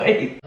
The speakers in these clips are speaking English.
Wait.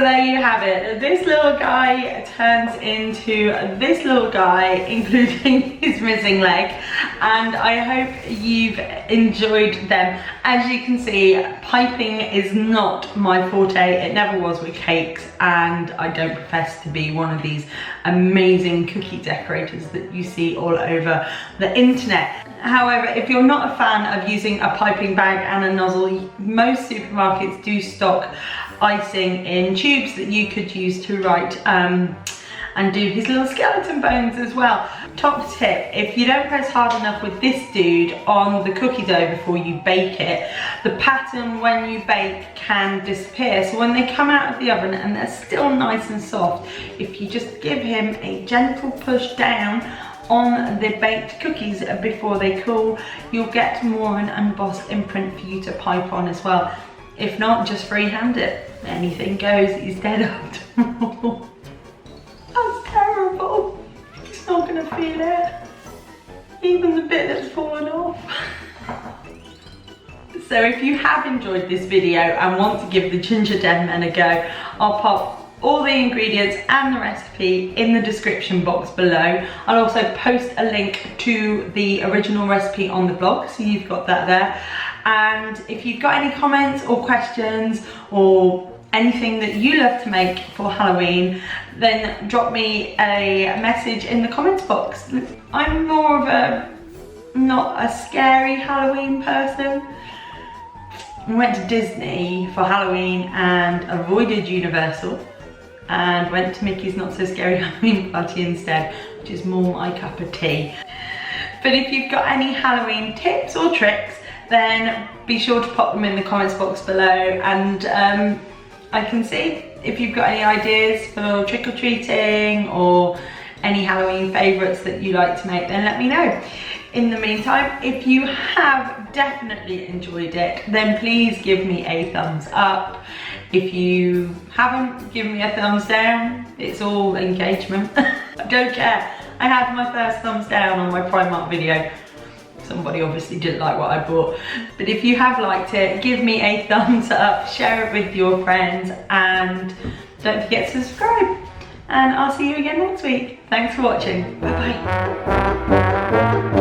So there you have it. This little guy turns into this little guy, including his missing leg. And I hope you've enjoyed them. As you can see, piping is not my forte. It never was with cakes, and I don't profess to be one of these amazing cookie decorators that you see all over the internet. However, if you're not a fan of using a piping bag and a nozzle, most supermarkets do stock icing in tubes that you could use to write and do his little skeleton bones as well. Top tip, if you don't press hard enough with this dude on the cookie dough before you bake it, the pattern when you bake can disappear. So when they come out of the oven and they're still nice and soft, if you just give him a gentle push down on the baked cookies before they cool, you'll get more of an embossed imprint for you to pipe on as well. If not, just freehand it. Anything goes, he's dead after all. That's terrible. He's not gonna feel it. Even the bit that's fallen off. So if you have enjoyed this video and want to give the Gingerbread men a go, I'll pop all the ingredients and the recipe in the description box below. I'll also post a link to the original recipe on the blog, so you've got that there. And if you've got any comments or questions or anything that you love to make for Halloween, then drop me a message in the comments box. I'm more of not a scary Halloween person. I went to Disney for Halloween and avoided Universal, and went to Mickey's Not So Scary Halloween Party instead, which is more my cup of tea. But if you've got any Halloween tips or tricks, then be sure to pop them in the comments box below, and I can see if you've got any ideas for trick-or-treating or any Halloween favourites that you like to make, then let me know. In the meantime, if you have definitely enjoyed it, then please give me a thumbs up. If you haven't, give me a thumbs down. It's all engagement. I don't care. I had my first thumbs down on my Primark video. Somebody obviously didn't like what I bought. But if you have liked it, give me a thumbs up, share it with your friends, and don't forget to subscribe. And I'll see you again next week. Thanks for watching. Bye bye.